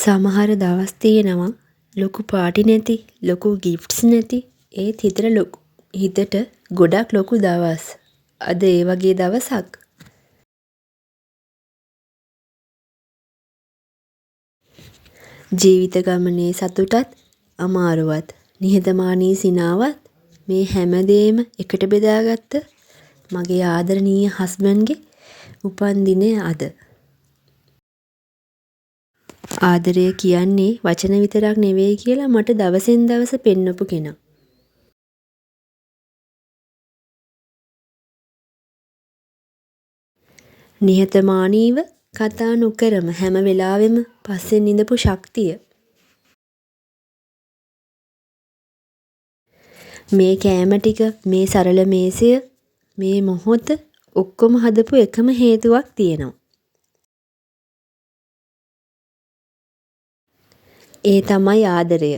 සමහර දවස් තියෙනවා ලොකු පාටි නැති, ලොකු ගිෆ්ට්ස් නැති. ඒත් හිතට ගොඩක් ලොකු දවස්. අද ඒ වගේ දවසක්. ජීවිත ගමනේ සතුටත් අමාරුවත්, නිහතමානී සිනාවත් මේ හැමදේම එකට බෙදාගත්ත මගේ ආදරණීය හස්බන්ඩ්ගේ උපන්දිනය අද. ආදරය කියන්නේ වචන විතරක් නෙවෙයි කියලා මට දවසෙන් දවස පෙන්නපු කෙනා. නිහතමානීව කතා නොකරම හැම වෙලාවෙම පස්සෙන් ඉඳපු ශක්තිය. මේ කෑම ටික, මේ සරල මේසය, මේ මොහොත ඔක්කොම හදපු එකම හේතුවක් තියෙනවා. ඒ තමයි ආදරය.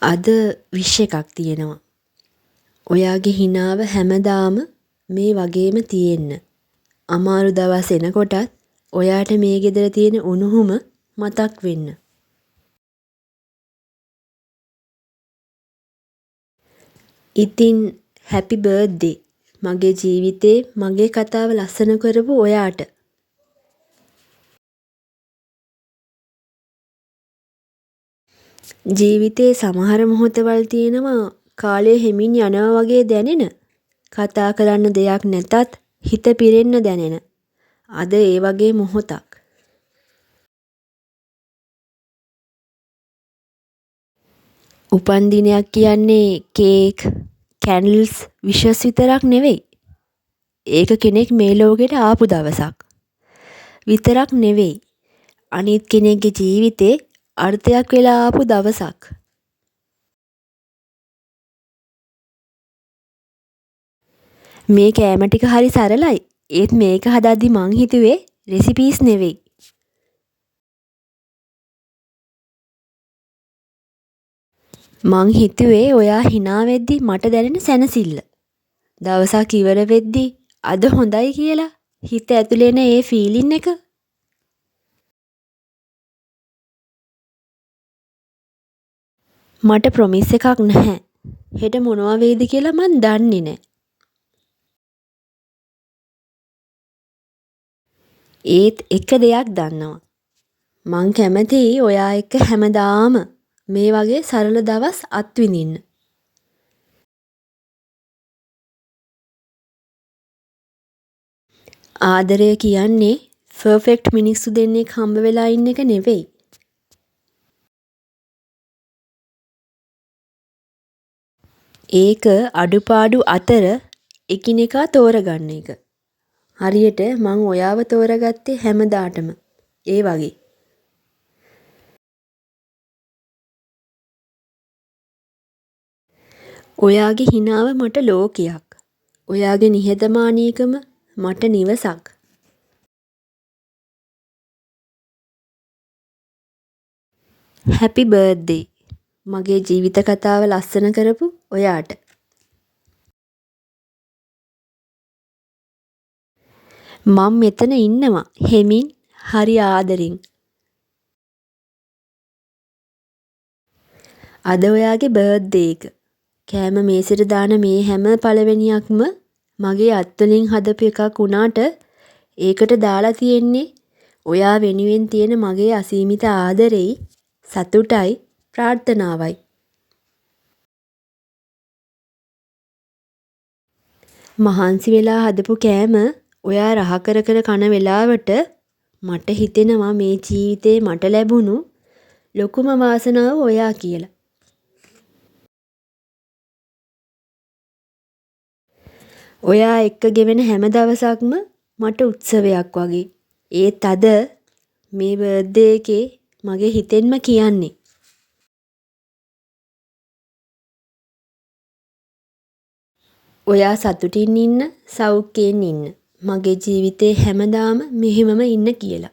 අද විශ් එකක් තියෙනවා. ඔයාගේ හිනාව හැමදාම මේ වගේම තියෙන්න. අමාරු දවස් එනකොටත් ඔයාට මේ ගෙදර තියෙන උණුහුම මතක් වෙන්න. ඉතින් හැපි බර්ත්ඩේ මගේ ජීවිතේ මගේ කතාව ලස්සන කරපු ඔයාට. ජීවිතේ සමහර මොහොතවල් තියෙනවා කාලය හෙමින් යනවා වගේ දැනෙන. කතා කරන්න දෙයක් නැතත් හිත පිරෙන්න දැනෙන. අද ඒ වගේ මොහොතක්. උපන්දිනයක් කියන්නේ කේක්, කැන්ඩල්ස්, විෂස් විතරක් නෙවෙයි. ඒක කෙනෙක් මේ ලෝකෙට ආපු දවසක්. විතරක් නෙවෙයි. අනිත් කෙනෙක්ගේ ජීවිතේ අර්ථයක් වෙලා ආපු දවසක්. මේ කෑම ටික හරි සරලයි. ඒත් මේක හදද්දි මං හිතුවේ රෙසිපීස් නෙවෙයි. මං හිතුවේ ඔයා hina වෙද්දි මට දැනෙන සැනසෙල්ල. දවසක් ඉවර වෙද්දි අද හොඳයි කියලා හිත ඇතුලේ එන ඒ ෆීලින් එක. මට ප්‍රොමිස් එකක් නැහැ. හෙට මොනවා වෙයිද කියලා මං දන්නේ නැහැ. ඒත් එක දෙයක් දන්නවා. මං කැමතියි ඔයා එක්ක හැමදාම මේ වගේ සරල දවස් අත්විඳින්න. ආදරය කියන්නේ පර්ෆෙක්ට් මිනිස්සු දෙන්නෙක් හම්බ වෙලා ඉන්න එක නෙවෙයි. ඒක අඩුපාඩු අතර එකිනෙකා තෝරගන්න එක. හරියට මං ඔයාව තෝරගත්තේ හැමදාටම. ඒ වගේ. ඔයාගේ හිනාව මට ලෝකයක්. ඔයාගේ නිහතමානීකම මට නිවසක්. හැපි බර්ත්ඩේ මගේ ජීවිත කතාව ලස්සන කරපු ඔයාට. මම මෙතන ඉන්නවා හෙමින් හරි ආදරෙන්. අද ඔයාගේ බර්ත්ඩේ එක. කෑම මේසෙට දාන මේ හැම පළවෙනියක්ම මගේ අත්වලින් හදපු එකක් වුණාට ඒකට දාලා තියෙන්නේ ඔයා වෙනුවෙන් තියෙන මගේ අසීමිත ආදරෙයි, සතුටයි, ප්‍රාර්ථනාවයි. මහන්සි වෙලා හදපු කෑම ඔයා රහ කර කර කන වෙලාවට මට හිතෙනවා මේ ජීවිතේ මට ලැබුණු ලොකුම වාසනාව ඔයා කියලා. ඔයා එක්ක ගෙවෙන හැම දවසක්ම මට උත්සවයක් වගේ. ඒත් අද මේ බර්ත්ඩේ එකේ මගේ හිතෙන්ම කියන්නේ ඔයා සතුටින් ඉන්න, සෞඛ්‍යයෙන් ඉන්න. මගේ ජීවිතේ හැමදාම මෙහෙමම ඉන්න කියලා.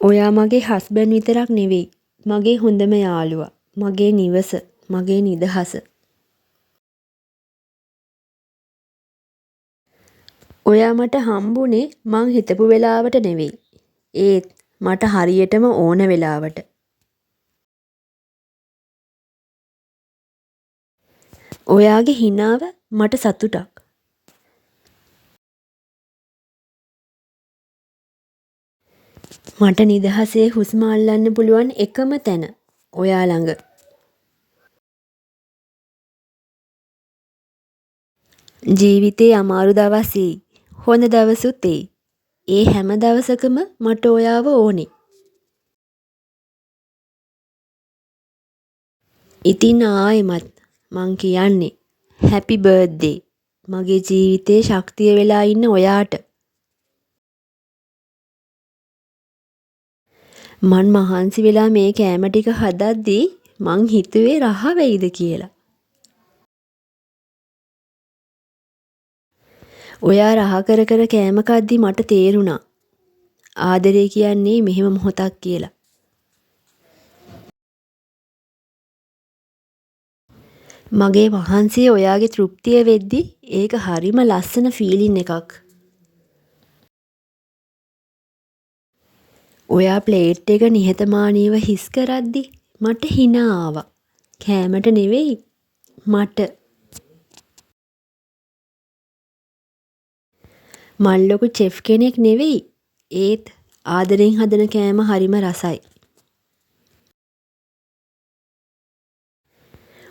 ඔයා මගේ හස්බන්ඩ් විතරක් නෙවෙයි. මගේ හොඳම යාළුවා. මගේ නිවස. මගේ නිදහස. ඔයා මට හම්බුනේ මං හිතපු වෙලාවට නෙවෙයි. ඒත් මට හරියටම ඕන වෙලාවට. ඔයාගේ හිනාව මට සතුටක්. මට නිදහසේ හුස්ම අල්ලන්න පුළුවන් එකම තැන ඔයා ළඟ. ජීවිතේ අමාරු දවස් එයි. හොඳ දවසුත් එයි. ඒ හැම දවසකම මට ඔයාව ඕනේ. ඉතින් ආයෙමත් මං කියන්නේ හැපි බර්ත්ඩේ. මගේ ජීවිතේ ශක්තිය වෙලා ඉන්න ඔයාට. මං මහන්සි වෙලා මේ කෑම ටික හදද්දී මං හිතුවේ රහ වෙයිද කියලා. ඔයා රහ කර කර කෑම කද්දි මට තේරුණා ආදරේ කියන්නේ මෙහෙම මොහොතක් කියලා. මගේ මහන්සිය ඔයාගේ තෘප්තිය වෙද්දි ඒක හරිම ලස්සන ෆීලින් එකක්. ඔයා ප්ලේට් එක නිහතමානීව හිස් කරද්දි මට හිනා ආවා. කෑමට නෙවෙයි මට. මං ලොකු චෙෆ් කෙනෙක් නෙවෙයි. ඒත් ආදරෙන් හදන කෑම හරිම රසයි.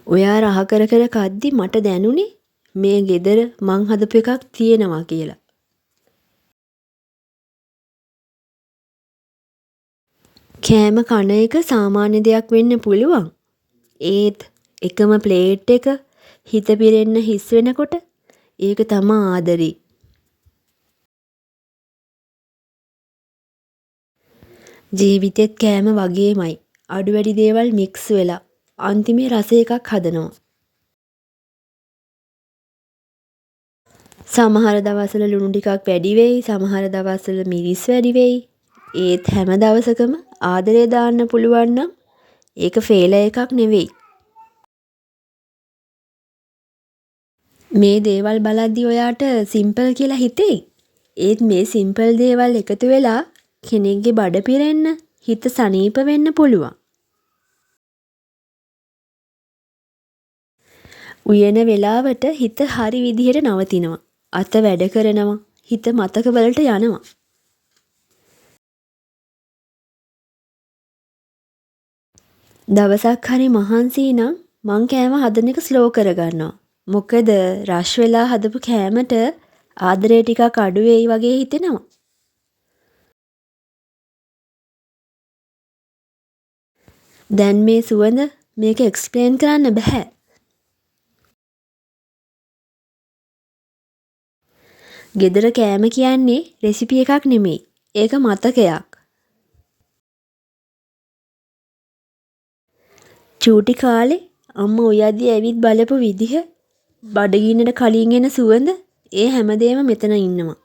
ඔයා රහ කර කර කද්දි මට දැනුනේ මේ ගෙදර මං හදපු එකක් තියෙනවා කියලා. කෑම කන එක සාමාන්‍ය දෙයක් වෙන්න පුළුවන්. ඒත් එකම ප්ලේට් එක හිත පිරෙන්න හිස් වෙනකොට ඒක තමා ආදරේ. ජීවිතෙත් කෑම වගේමයි. අඩු වැඩි දේවල් මික්ස් වෙලා අන්තිමේ රස එකක් හදනවා. සමහර දවස්වල ලුණු ටිකක් වැඩි වෙයි, සමහර දවස්වල මිරිස් වැඩි වෙයි. ඒත් හැම දවසකම ආදරේ දාන්න පුළුවන් නම් ඒක ෆේලර් එකක් නෙවෙයි. මේ දේවල් බලද්දි ඔයාට සිම්පල් කියලා හිතෙයි. ඒත් මේ සිම්පල් දේවල් එකතු වෙලා කෙනෙක්ගේ බඩ පිරෙන්න, හිත සනීප වෙන්න පුළුවන්. උයන වෙලාවට හිත හරි විදිහට නවතිනවා. අත වැඩ කරනවා. හිත මතක වලට යනවා. දවසක් හරි මහන්සි නම් මං කෑම හදන එක ස්ලෝ කරගන්නවා. මොකද රෂ් වෙලා හදපු කෑමට ආදරේ ටිකක් අඩු වෙයි වගේ හිතෙනවා. දැන් මේ සුවඳ මේක එක්ස්ප්ලේන් කරන්න බෑ. ගෙදර කෑම කියන්නේ රෙසිපි එකක් නෙමෙයි. ඒක මතකයක්. චූටි කාලේ අම්මා උයද්දී ඇවිත් බලපු විදිහ, බඩගින්නට කලින් එන සුවඳ, ඒ හැමදේම මෙතන ඉන්නවා.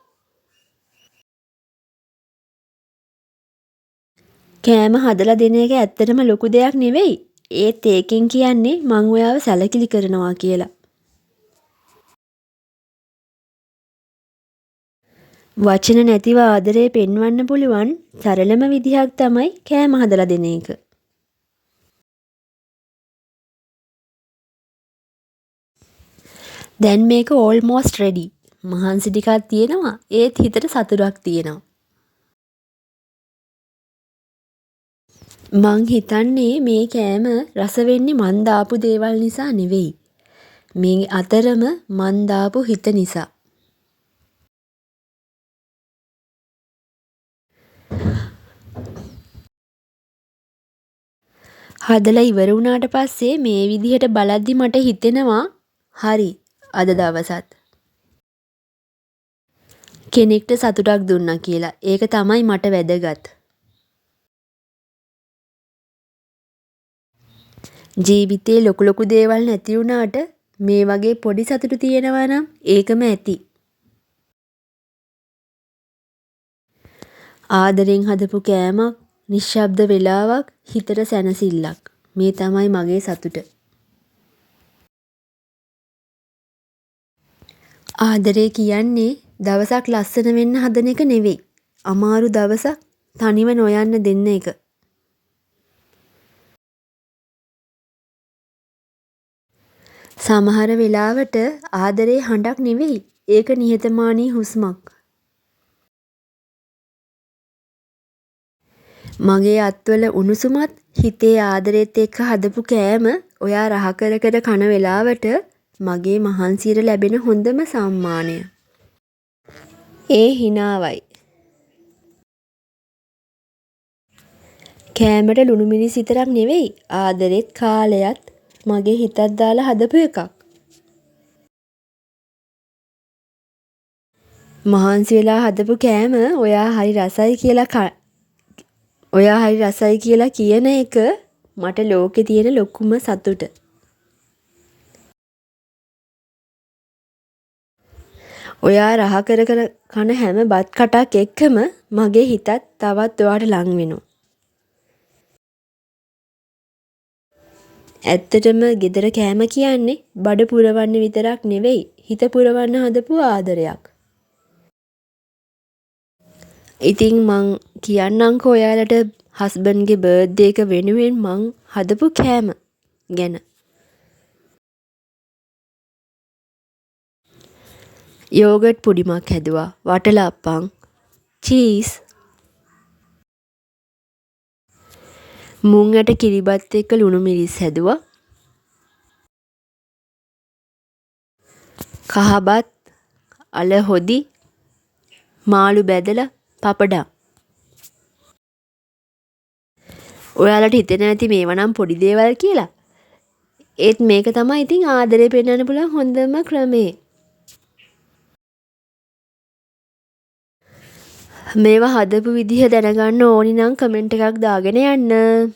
කෑම හදලා දෙන එක ඇත්තටම ලොකු දෙයක් නෙවෙයි. ඒත් ඒකෙන් කියන්නේ මං ඔයාව සැලකිලි කරනවා කියලා. වචන නැතිව ආදරේ පෙන්වන්න පුළුවන් සරලම විදිහක් තමයි කෑම හදලා දෙන එක. දැන් මේක ඕල්මෝස්ට් රෙඩි. මහන්සි ටිකක් තියෙනවා. ඒත් හිතට සතුටක් තියෙනවා. මං හිතන්නේ මේ කෑම රස වෙන්නේ මං දාපු දේවල් නිසා නෙවෙයි. මේ අතරම මං දාපු හිත නිසා. හදලා ඉවර වුණාට පස්සේ මේ විදිහට බලද්දි මට හිතෙනවා හරි අද දවසත් කෙනෙක්ට සතුටක් දුන්නා කියලා. ඒක තමයි මට වැදගත්. ජීවිතේ ලොකු ලොකු දේවල් නැති වුණාට මේ වගේ පොඩි සතුටු තියෙනවා නම් ඒකම ඇති. ආදරෙන් හදපු කෑමක්, නිශ්ශබ්ද වෙලාවක්, හිතට සැනසෙල්ලක්. මේ තමයි මගේ සතුට. ආදරේ කියන්නේ දවසක් ලස්සන වෙන්න හදන එක නෙවෙයි. අමාරු දවසක් තනිව නොයන්න දෙන්න එක. සමහර වෙලාවට ආදරේ හඬක් නෙවෙයි. ඒක නිහතමානී හුස්මක්. මගේ අත්වල උණුසුමත් හිතේ ආදරෙත් එක්ක හදපු කෑම ඔයා රහ කර කර කන වෙලාවට මගේ මහන්සියට ලැබෙන හොඳම සම්මානය. ඒ හිනාවයි. කෑමට ලුණු මිරිස් විතරක් නෙවෙයි ආදරෙත් කාලයත් මගේ හිතත් දාලා හදපු එකක්. මහන්සි වෙලා හදපු කෑම ඔයා හරි රසයි කියලා කියන එක මට ලෝකේ තියෙන ලොකුම සතුට. ඔයා රහ කර කර කන හැම බත් කටක් එක්කම මගේ හිතත් තවත් ඔයාට ලං වෙනවා. ඇත්තටම ගෙදර කෑම කියන්නේ බඩ පුරවන්න විතරක් නෙවෙයි හිත පුරවන්න හදපු ආදරයක්. ඉතින් මං කියන්නම්කෝ ඔයාලට හස්බන්ඩ්ගේ බර්ත්ඩේ එක වෙනුවෙන් මං හදපු කෑම ගැන. යෝගට් පුඩිමක් හැදුවා, වටලප්පන්, චීස්, මුං ඇට කිරිබත් එක්ක ලුණු මිරිස් හැදුවා, කහබත්, අල හොදි, මාළු බැදලා, පපඩම්. ඔයාලට හිතෙන්නේ නැති මේවා නම් පොඩි දේවල් කියලා. ඒත් මේක තමයි ඉතින් ආදරේ පෙන්වන්න පුළුවන් හොඳම ක්‍රමේ. මේවා හදපු විදිහ දැනගන්න ඕනි නම් කමෙන්ට් එකක් දාගෙන යන්න.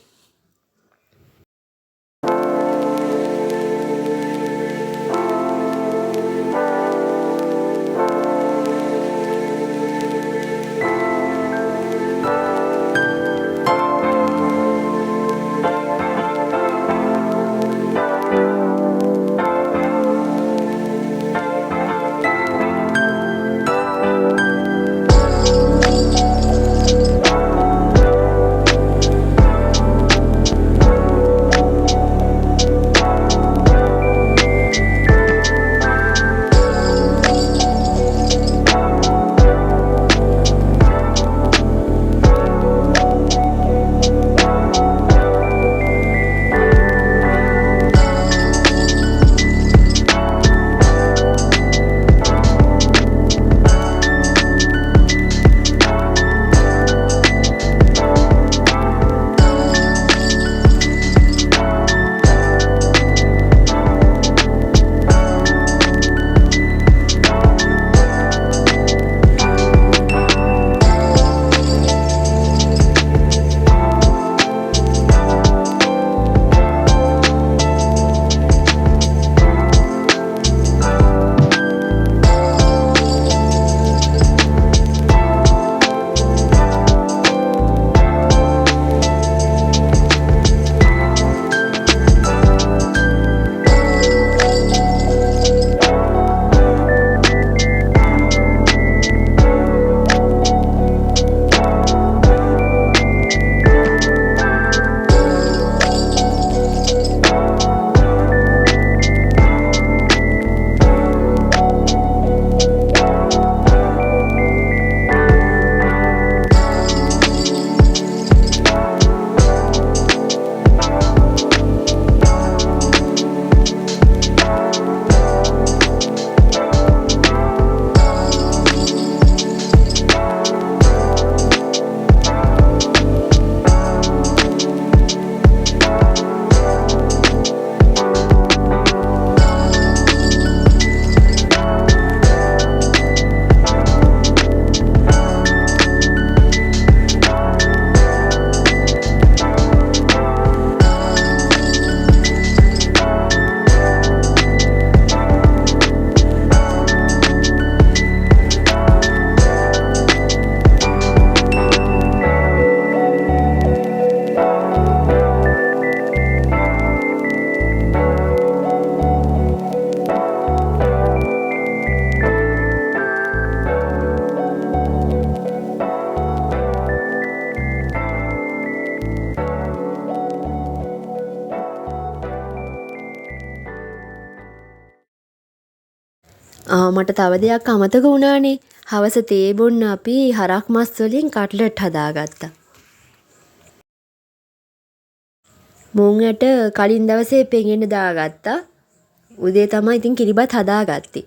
මට තව දෙයක් අමතක වුණානේ. හවස තේ බොන්න අපි හරක් මස් වලින් කට්ලට් හදාගත්තා. මුං ඇට කලින් දවසේ පෙඟෙන්න දාගත්තා. උදේ තමයි ඉතින් කිරිබත් හදාගත්තේ.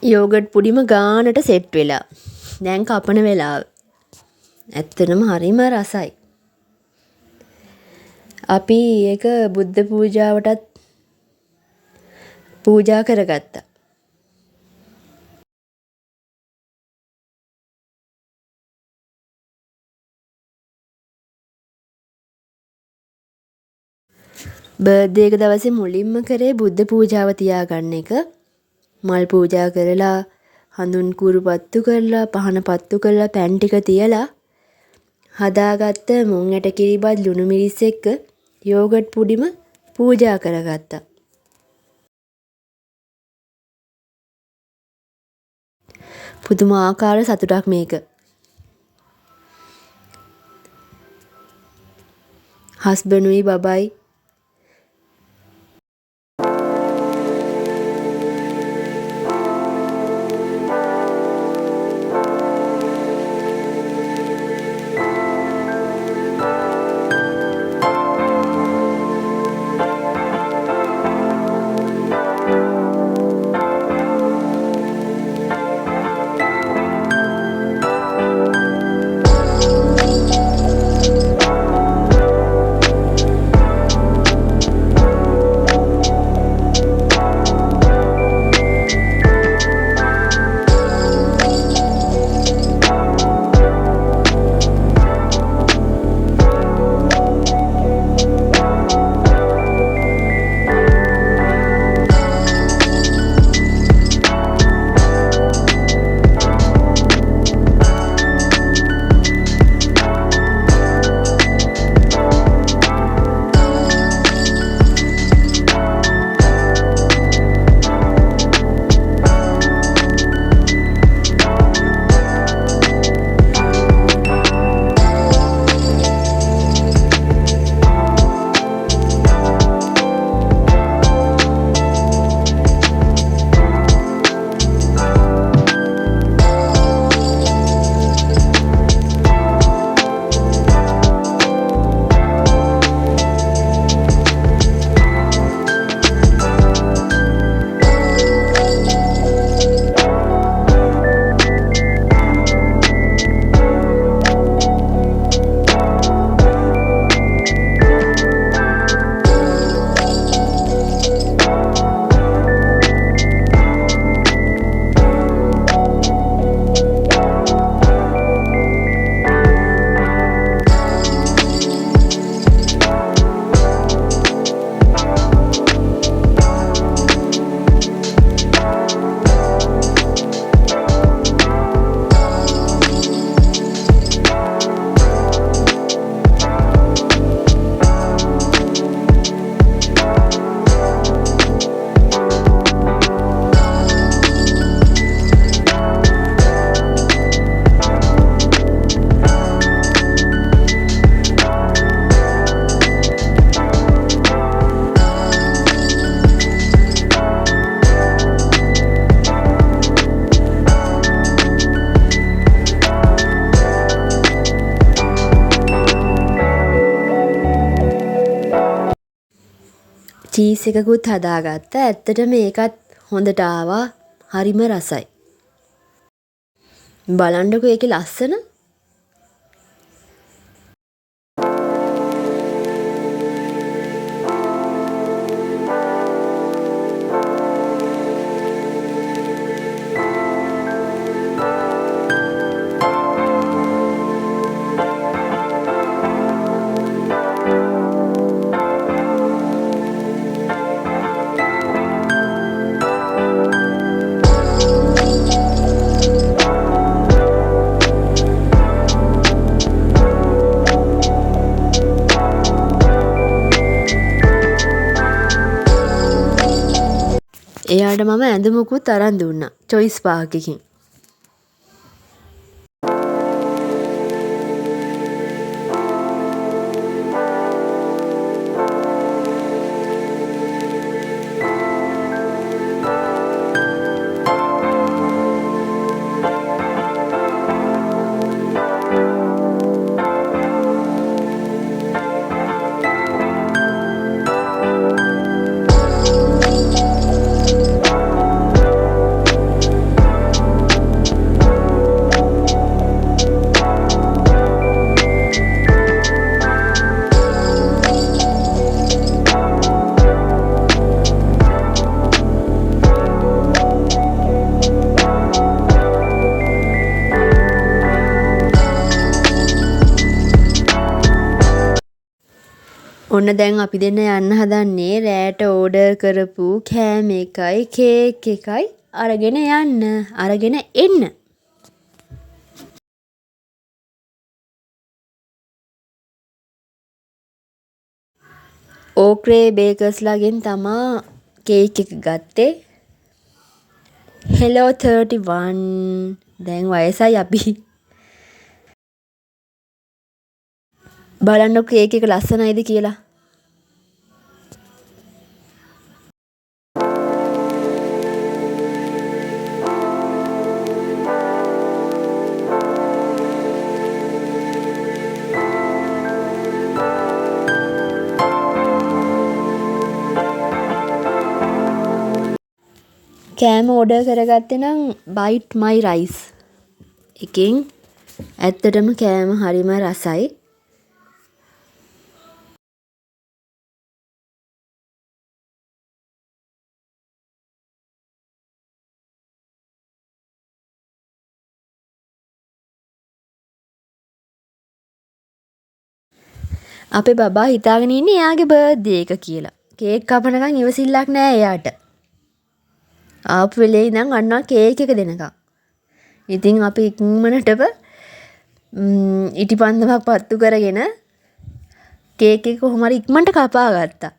යෝගට් පුඩිම ගානට සෙට් වෙලා. දැන් කපන වෙලාව. ඇත්තටම හරිම රසයි. අපි ඒක බුද්ධ පූජාවටත් පූජා කරගත්තා. බර්ත්ඩේ එක දවසේ මුලින්ම කරේ බුද්ධ පූජාව තියාගන්න එක. මල් පූජා කරලා, හඳුන් කුරු පත්තු කරලා, පහන පත්තු කරලා, පැන් ටික තියලා හදාගත්ත මුං ඇට කිරිබත් ලුණු මිරිස් එක්ක යෝගට් පුඩිම පූජා කරගත්තා. පුදුමාකාර සතුටක් මේක. හස්බන්ඩ්ුයි බබයි චීස් එකකුත් හදාගත්තා. ඇත්තටම ඒකත් හොඳට ආවා. හරිම රසයි. බලන්නකෝ ඒකේ ලස්සන. එයාට මම ඇඳුමකුත් අරන් දුන්නා. චොයිස් පාක් එකකින්. ඔන්න දැන් අපි දෙන්න යන්න හදන්නේ රෑට ඕඩර් කරපු කෑම එකයි කේක් එකයි අරගෙන යන්න. අරගෙන එන්න. ඕක්‍රේ බේකර්ස්ලාගෙන් තමා කේක් එක ගත්තේ. හෙලෝ 31. දැන් වයසයි අපි. බලන්නකො කේක් එක ලස්සනයිද කියලා. කෑම ඕඩර් කරගත්තේ නම් බයිට් මයි රයිස් එකෙන්. ඇත්තටම කෑම හරිම රසයි. අපේ බබා හිතාගෙන ඉන්නේ එයාගේ බර්ත්ඩේ එක කියලා. කේක් කපනකම් ඉවසිල්ලක් නෑ එයාට. ආපු වෙලේ ඉඳන් අන්නවා කේක් එක දෙනකම්. ඉතින් අපි ඉක්මනටම ඉටිපන්දමක් පත්තු කරගෙන කේක් එක කොහොම හරි ඉක්මනට කපා ගත්තා.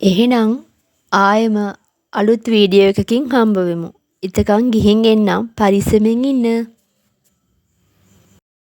එහෙනම් ආයෙම අලුත් වීඩියෝ එකකින් හම්බ වෙමු. එතකන් ගිහින් එන්නම්. පරිස්සමෙන් ඉන්න.